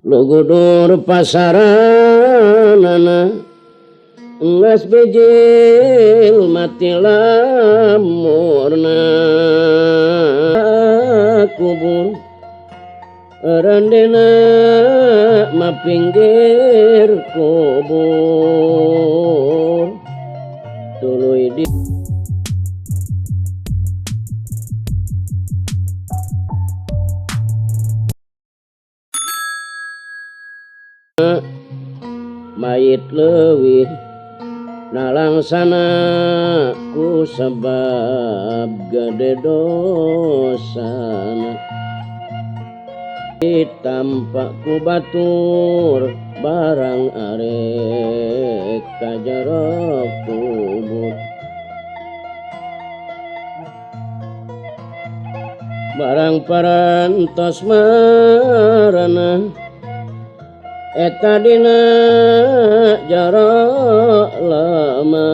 lugudur pasaranana geus bijil mati lamurna kubur randena mapinggir kubur tuluy di mayit leuwih nalangsana ku sabab gede dosana ditampak ku batur barang arek ka jero kubur barang parantos marana eta dina jaro lama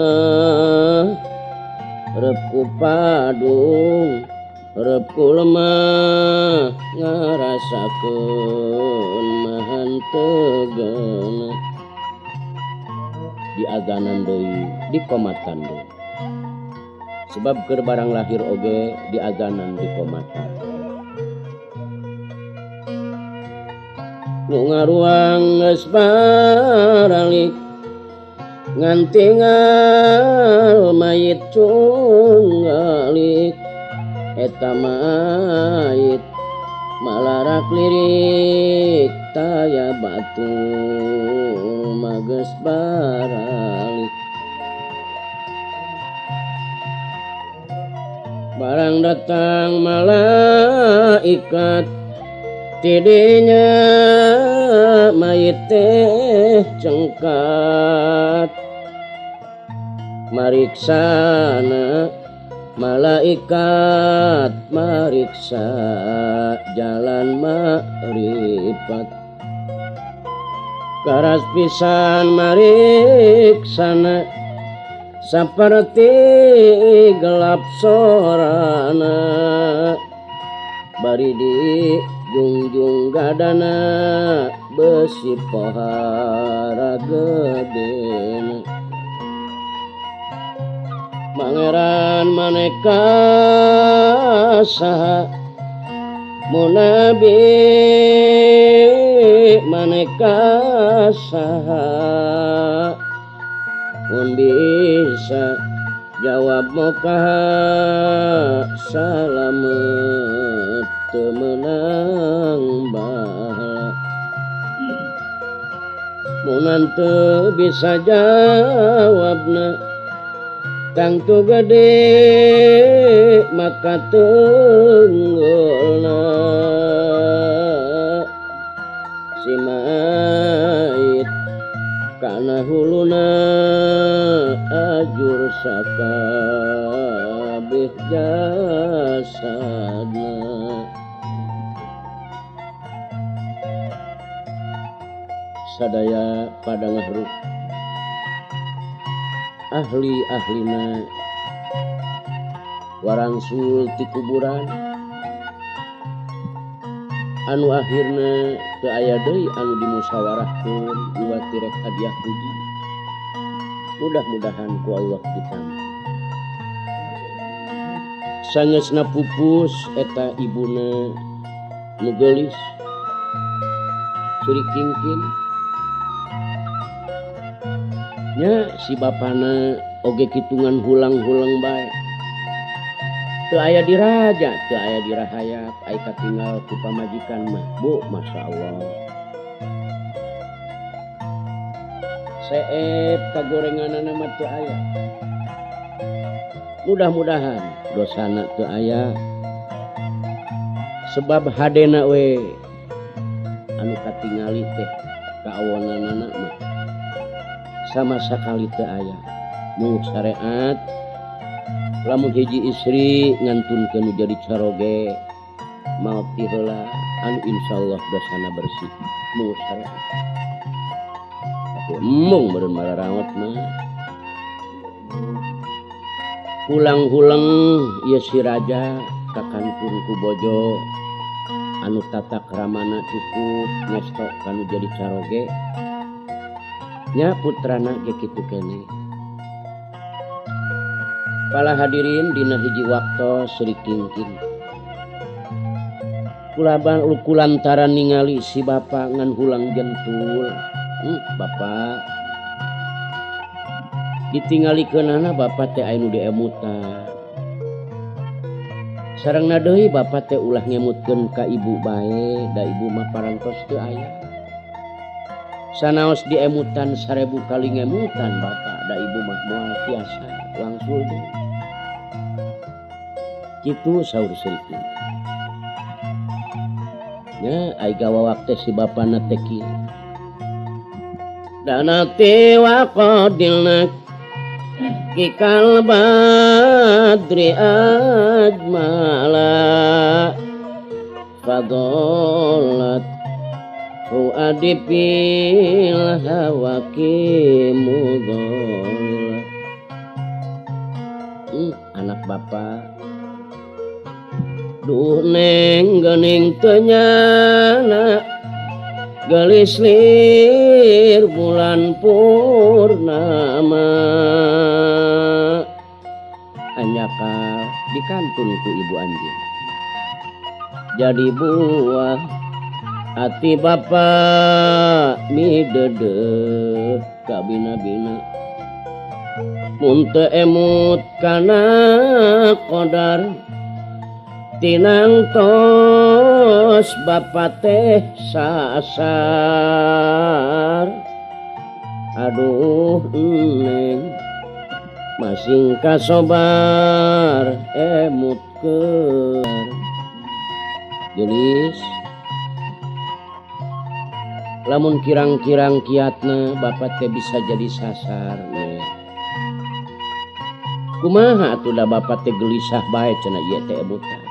rep ku padung rep ku lemah ngarasakeun mahantegeuna diaganan deui dikomatan deui sebab keur barang lahir oge diaganan dikomatan nu ngaruang geus baralik ngan tinggal mayit cungalik eta mayit malarak lirik taya batu mages baralik barang datang malaikat tidinya mayit teh cengkat mariksana malaikat mariksa jalan makrifat karas pisan mariksana saperti gelap sorana bari di jungjung gadana besi pohara gedena Pangeran maneka saha munabi maneka saha mun bisa jawab mokaha salamet temenang bahala munan teu bisa jawabna kang tu gede maka tunggulna si mayit kana huluna ajur sakabeh jasadna sadaya pada ngahruk ahli-ahlina warangsul ti kuburan anu akhirna teu aya deui anu dimusyawarahkeun buat rek hadiah puji mudah-mudahan ku Allah ditampa sangeusna pupus eta ibuna nu geulis Sri Kingkin nya si bapana oge kitungan hulang-hulang bae teu aya di raja teu aya di rahayat ai katinggal ku pamajikan mah bu masyaallah seep kagorenganana mah teu aya mudah-mudahan dosana teu aya sebab hadena we anu katingali teh kaawonanana mah sama sakali teu aya nu syariat lamun hiji istri ngantunkeun jadi caroge maot ti heula anu insyaallah dosana bersih nu syariat tapi emung meureun mararawat mah hulang-hulang ieu si raja ka kantun ku bojo anu tata kramana cukup ngesto kanu jadi caroge nya putrana ge kitu keneh. Para hadirin dina hiji waktu Sri Kingking kulantaran ningali si bapa ngan hulang jentul. Bapak ditinggalikeunana bapak teh anu diemutan. Sarengna deui bapak teh ulah ngemutkeun ka ibu bae, da ibu mah parantos teu aya. Sanaos diemutan 1000 kali ngemutan bapak, da ibu mah moal tiasa langsung. Kitu saur Sri Kingking. Nya ai gawawak teh si bapana teh kieu. Danati wa qadilna kikal badri ajmala fadolat fuadi fil hawaki mudhalla. Anak bapak duh neng geuning teu nyana gelis lir bulan purnama anyaka dikantun ku ibu anjeun jadi buah hati bapak midedeh ka bina-bina mun teu emut kana qadar tinangtos bapak teh sasar. Aduh neng masing kasobar emutkeun gelis lamun kirang-kirang kiatna bapak teh bisa jadi sasar neh. Kumaha atuh da bapak teh gelisah bae cenah ieu teh emutan.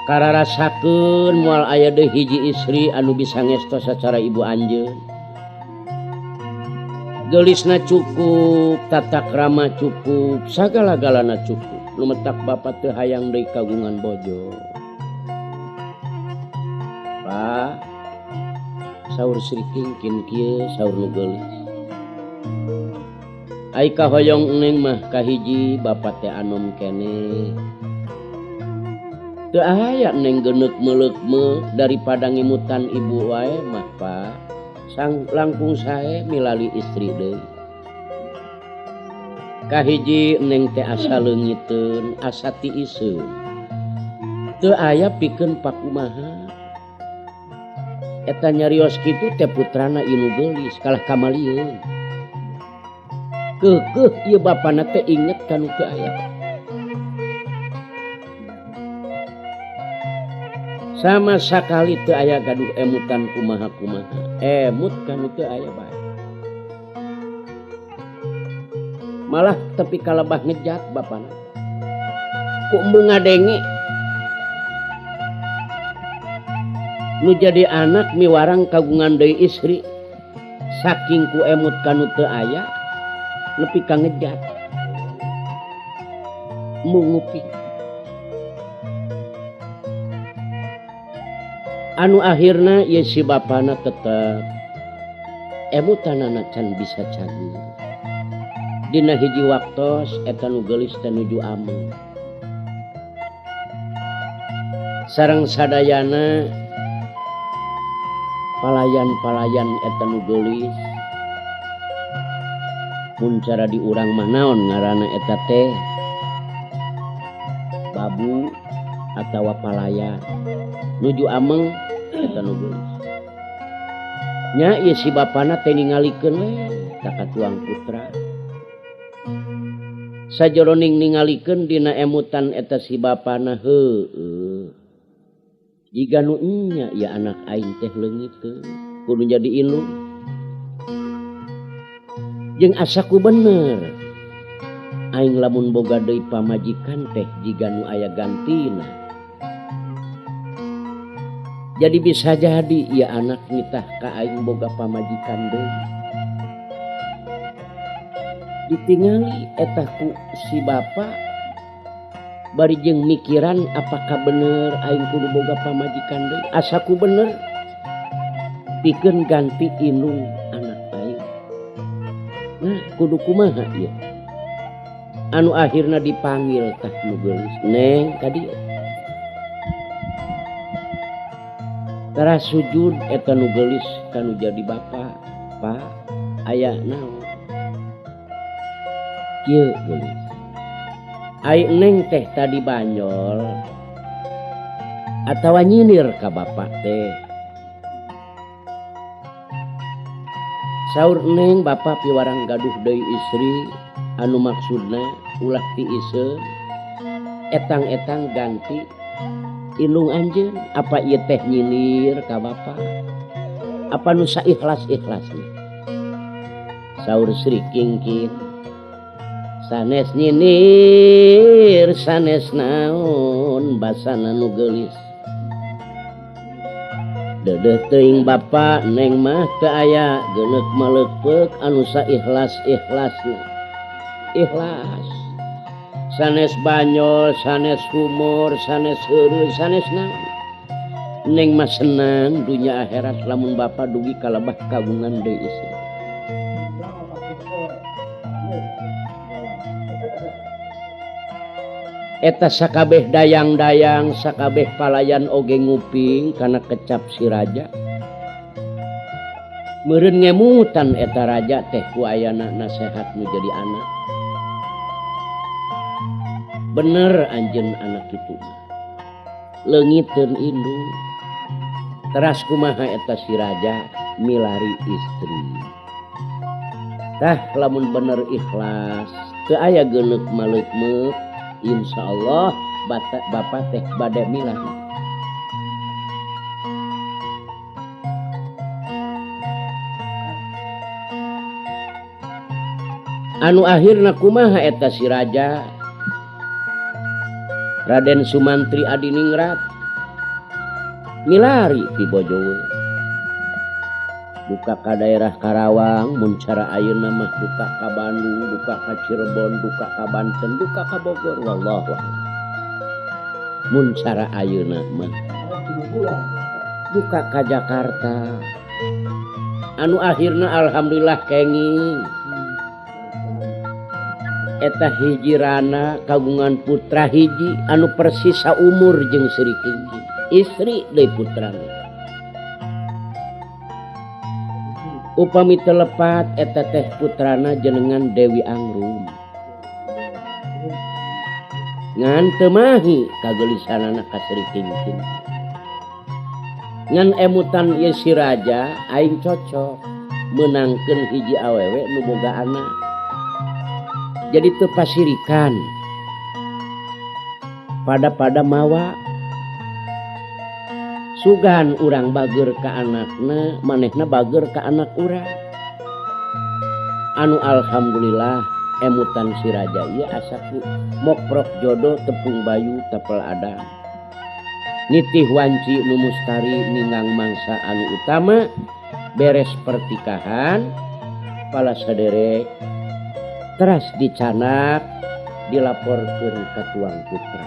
Kararasakeun moal aya deui hiji istri anu bisa ngesto sacara ibu anjeun. Gelisna cukup, tata krama cukup, sagala-galana cukup. Nu metak bapak teu hayang deui kagungan bojo. Pak, saur Sri Kingking kieu saur nu geulis. Ai kahoyong neng mah kahiji bapak teh anom keneh. Teu aya neng geuneuk meuleuk daripada ngimutan ibu wae mah Pak. Sang langkung sae milali istri deui. Kahiji neng teh asa leungiteun, asa tiiseun. Teu aya pikeun pakumaha. Eta nyarios kitu teh putrana inu geulis kalah kamalieun. Keukeuh ieu bapana teh inget kanu teu aya. Sama sakali teu aya gaduh emutan kumaha-kumaha. Emut kanu teu aya bae. Malah tepi kalebah ngejat bapana. Ku embeu ngadenge. Nu jadi anak miwarang kagungan deui istri. Saking ku emut kanu teu aya nepi ka ngejat. Munguping. Anu akhirna ieu si bapana tetep emutanana can bisa cager. Dina hiji waktos eta nu geulis teh nuju ameng. Sareng sadayana palayan-palayan eta nu geulis mun cara di urang mah naon ngaranna eta teh babu atawa palayan nuju ameng eta nu geulis nya ieu si bapana teh ningalikeun we ka katuang putra sajroning ningalikeun dina emutan eta si bapana heueuh jiga nu nya ya anak aing teh leungiteun kudu jadi indung jeung asaku bener aing lamun boga deui pamajikan teh jiga nu aya gantina jadi bisa jadi ya anak nitah ka aing boga pamajikan deui ditingali eta ku si bapa bari jeung mikiran apakah bener aing kudu boga pamajikan deui. Asaku bener pikeun ganti indung anak aing. Nah kudu kumaha ieu? Anu akhirna dipanggil tah nu geulis, "Neng ka dieu." Tara sujud eta nu geulis kanu jadi bapa, "Pak, aya naon?" Kieu geulis. "Ai neng teh tadi banyol atawa nyinir ka bapak teh." Saur neng, "Bapak piwarang gaduh deui istri anu maksudna ulah ti iseun etang-etang ganti indung anjeun. Apa ieu teh nyinir ka bapak? Apa nu saikhlas-ikhlasna?" Saur Sri Kingkin, "Sanes nyinir sanes naon basana nu geulis. Dedeh teuing bapak, neng mah teu aya geuneuk maleuppeuk anu saikhlas-ikhlasna. Ikhlas sanes banyol, sanes humor, sanes heureuy, sanes naon. Neng mah senang dunya akhirat lamun bapak dugi kalebah kagungan deui istri." Eta sakabeh dayang-dayang, sakabeh palayan oge nguping kana kecap si raja. Meureun ngemutan eta raja teh ku ayana nasehat nu jadi anak. Bener anjeun anak kitu mah leungiteun indung. Teras kumaha eta si raja milari istri. Tah lamun bener ikhlas teu aya geuneuk maleupmeuk, insyaallah bapak teh bade milari. Anu akhirna kumaha eta si raja? Raden Sumantri Adiningrat milari ti bojowe. Duka ka daerah Karawang, mun cara ayeuna mah duka ka Bandung, duka ka Cirebon, duka ka Banten, duka ka Bogor, wallahu a'lam. Mun cara ayeuna mah duka ka Jakarta. Anu akhirna alhamdulillah kenging. Eta hiji rana kagungan putra hiji anu persis saumur jeung Sri Kingkin. Istri deui putrana. Upami telepat eta teh putrana jenengan Dewi Angrum. Ngan teu mahi kageulisanana ka Sri Kingkin. Ngan emutan ieu si raja aing cocok meunangkeun hiji awewe nu boga anak. Jadi teu pasirikan. Pada mawa sugan urang bager ka anakna, manehna bager ka anak urang. Anu alhamdulillah emutan si raja ieu asaku mokrok jodoh tepung bayu tepel adang. Nitih wanci nu mustari ningang mangsa anu utama beres pertikahan pala saderek teras dicanak dilaporkeun ka tuang putra.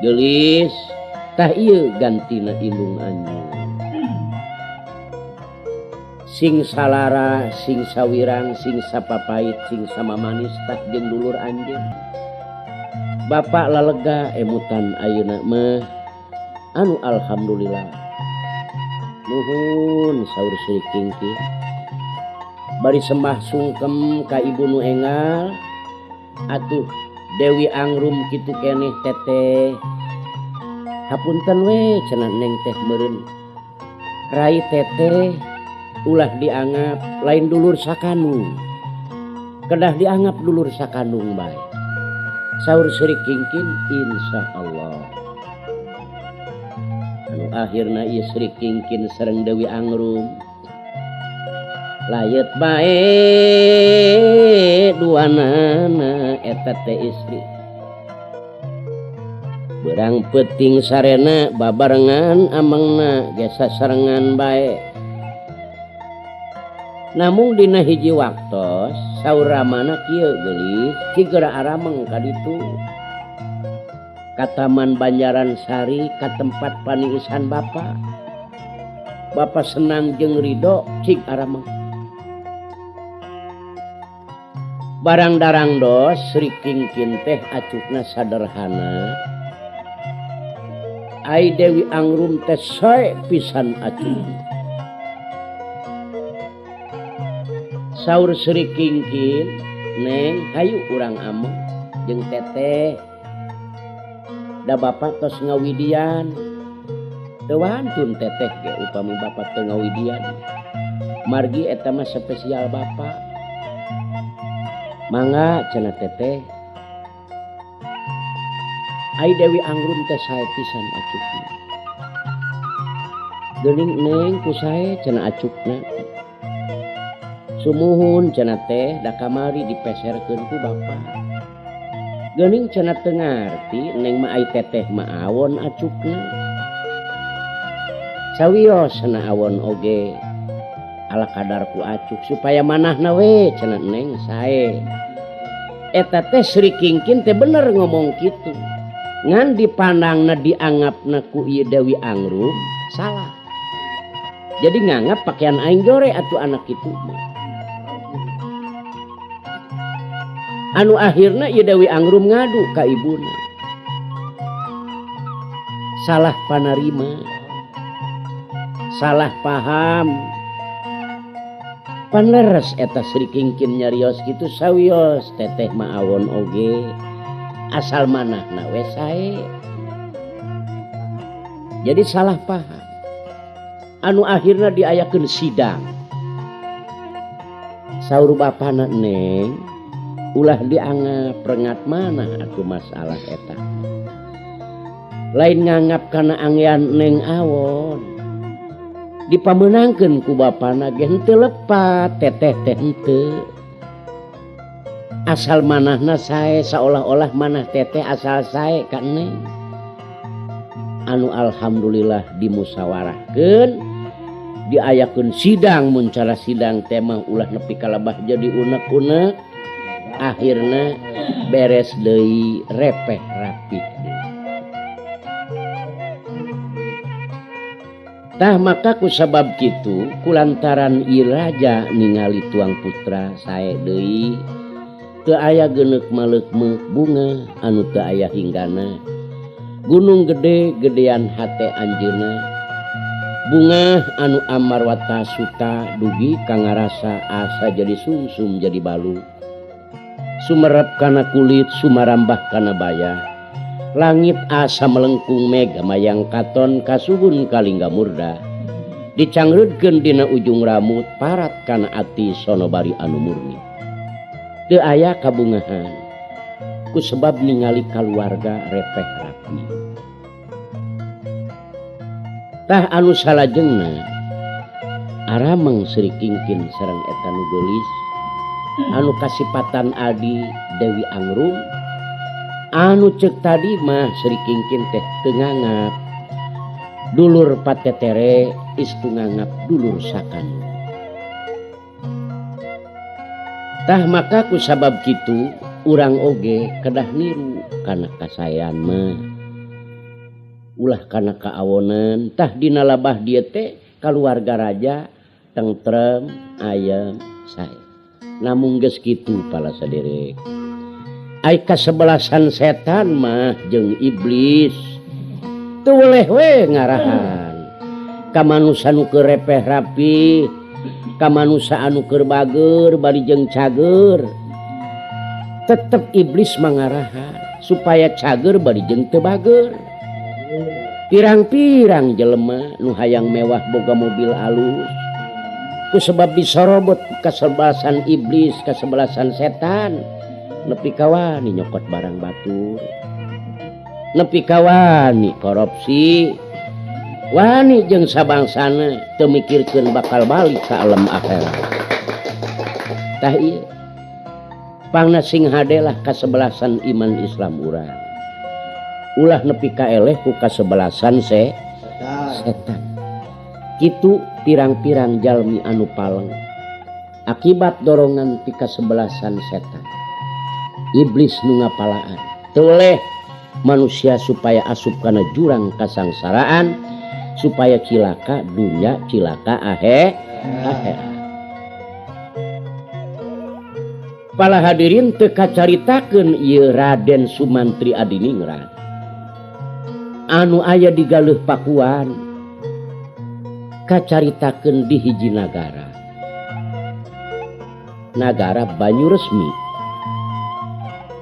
Geulis tah ieu gantina indung anjeun. Sing salara, sing sawirang, sing sapapait, sing samamanis tah jeung dulur anjeun. Bapak lalega emutan ayeuna mah anu alhamdulillah. Nuhun saur Sri Kingkin. Bari sembah sungkem ka ibu nu enggal. Atuh Dewi Angrum kitu keneh teteh. Hapunten we cenah neng teh meureun. Rai teteh ulah dianggap lain dulur sakanung. Kedah dianggap dulur sakanung bae. Saur Sri Kingkin insyaallah. Anu akhirna ieu Sri Kingkin sareng Dewi Angrum layet bae duanana eta teh istri. Berang peuting sarena babarengan amangna geus sasarengan bae. Namun dina hiji waktos saur ramana kieu geulis cigera arameng ka ditu. ka Taman Banjaran Sari ka tempat paniisan Bapak. Bapak senang jeung ridho cik aramang. Barang darang dos Sri Kingkin teh acukna saderhana. Ai Dewi Angrum teh sae pisan acuk. Saur Sri Kingkin, Neng hayu urang ameng jeung teteh. Da Bapak tos ngawidian. Teu wantun teteh ge upami Bapak teu ngawidian. Margi eta mah spesial Bapak. Mangga cenah teteh. Ai Dewi Angrum teh sae pisan acukna. Geuning Neng ku sae cenah acukna. Sumuhun cenah teh da kamari dipeserkeun ku Bapak. Geuning cenah teu ngarti Neng mah ai teteh mah awon acukna. Sawios cenah awon oge ala kadar ku acuk supaya manahna we cenah Neng sae. Eta teh Sri Kingkin teh bener ngomong kitu. Ngan dipandangna dianggapna ku ieu Dewi Angrum salah. Jadi nganggap pakaian aing jore atuh anak kitu mah. Anu akhirna ieu Dewi Angrum ngadu ka ibuna. Salah panarima. Salah paham. Pan leres eta Sri Kingkin nyarios kitu sawios teteh mah awon oge. Asal manahna we sae. Jadi salah paham. Anu akhirna diayakeun sidang. Saur bapana Neng, ulah dianggap rengat mana atuh masalah eta. Lain nganggap kana anggean Neng awon. Dipamenangkeun ku bapana ge henteu lepat teteh teh henteu. Asal manahna sae seolah-olah manah teteh asal sae ka Neng. Anu alhamdulillah dimusyawarahkeun, diayakeun sidang mun cara sidang teh mah ulah nepi kalebah jadi unek-unek. Akhirna beres deui repeh rapi. Tah maka ku sabab kitu kulantaran ieu raja ningali tuang putra sae deui teu aya geuneuk maleuk-meuk bunga anu teu aya hinggana. Gunung gede gedean hate anjeunna. Bunga anu amarwata suta dugi ka ngarasa asa jadi sumsum jadi balu. Sumerep kana kulit sumarambah kana baya. Langit asa melengkung mega mayang katon kasuhun kalingga murda. Dicangreudkeun dina ujung rambut parat kana ati sonobari anu murni. Teu aya kabungahan ku sebab ningali kaluarga repeh rapi. Tah anu salajengna arameng Sri Kingkin sareng eta nu geulis anu kasipatan Adi Dewi Angrum. Anu cek tadi mah Sri Kingkin teh teu nganggap dulur patetere istu nganggap dulur sakanu. Tah maka ku sabab kitu urang oge kedah niru kana kasayan mah. Ulah kana kaawonan tah dina labah dieu teh kaluarga raja tentrem ayem sae. Namun geus kitu pala saderek. Ai kasebelasan setan mah jeung iblis teu boleh we ngarahan ka manusa nu keur repeh rapi, ka manusa anu keur bager bari jeung cager. Tetep iblis mangarahan supaya cager bari jeung teu bager. Pirang-pirang jelema nu hayang mewah boga mobil alus ku sebab disorobot kasebelasan iblis, kasebelasan setan. Nepi kawani nyokot barang batur, nepi kawani korupsi, wani jeung sabangsana teu mikirkeun bakal balik ka alam akhirat. Tah ieu pangna sing hade lah kasebelasan iman Islam urang. Ulah nepi ka eleh ku kasebelasan setan. Kitu pirang-pirang jalmi anu paleng akibat dorongan ti kasebelasan setan. Iblis nu ngapalaan teu leh manusia supaya asup kana jurang kasangsaraan, supaya cilaka dunya cilaka akhirat. Para hadirin teu kacaritakeun ieu Raden Sumantri Adiningrat anu aya di Galuh Pakuan, kacaritakeun di hiji nagara Banyuresmi.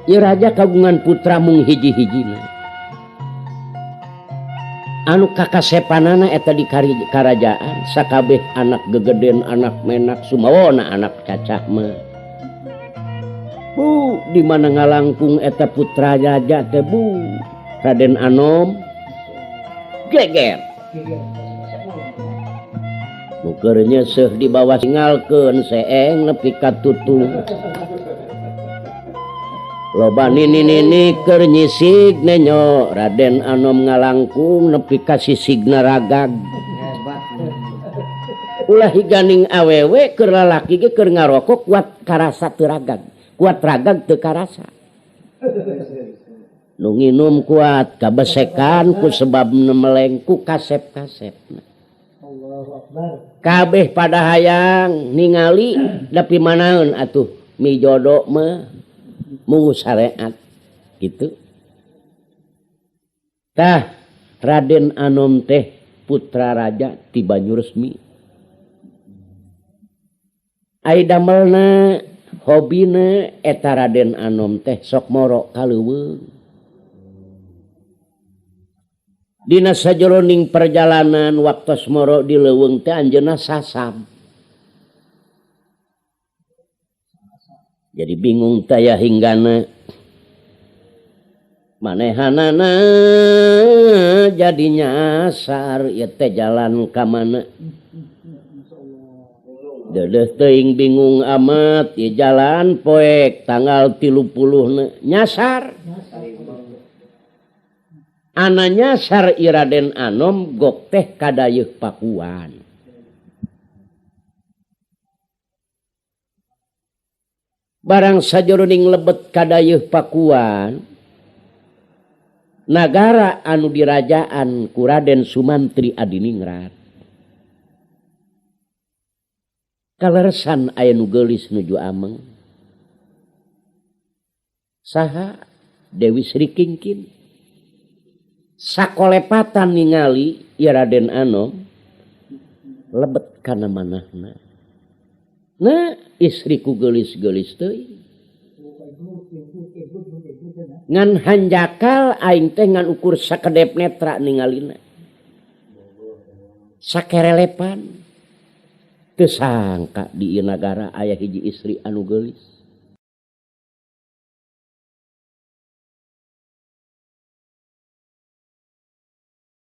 Ieu raja kagungan putra mung hiji-hijina anu kakasepanana eta di karajaan sakabeh anak gegeden anak menak sumawana anak cacah mah. Di mana ngalangkung eta putra raja teh Raden Anom geger. Nukernya seuh di bawah singalkeun seeng nepi ka tutung. Loba nini keur nyisigna nyo Raden Anom ngalangkung nepi ka sisigna ragag. Ulah higaning awewe keur lalaki ge keur ngarokok kuat karasa teu ragag. Kuat ragag teu karasa. Nu nginum kuat kabesekan ku sebab meleng ku kasep-kasepna. Kabeh pada hayang ningali tapi manaeun atuh mijodo mah mung syariat gitu. Tah Raden Anom teh putra raja ti Banyuresmi. Ai damelna hobina eta Raden Anom teh sok moro kaleuweung. Dina sajeroning perjalanan waktos moro di leuweung teh anjeunna sasam. Jadi bingung taya hinggana manehanana jadi nyasar ieu teh jalan ka mana. Deudeuh teuing bingung amat ieu jalan poek tanggal 30 nyasar. Ana nyasar i Raden Anom gok teh kadayeuh Pakuan. Barang sajeroning lebet kadayeuh Pakuan, nagara anu dirajaan ku Raden Sumantri Adiningrat. Kaleresan aya nu geulis nuju ameng. Saha? Dewi Sri Kingkin. Sakolepatan ningali ieu Raden Anom lebet kana manahna. Nah, istriku geulis-geulis teuing. Ngan hanjakal aing teh ngan ukur sakedep netra ningalina. Sakerelepan. Teu sangka di ieu nagara aya hiji istri anu geulis.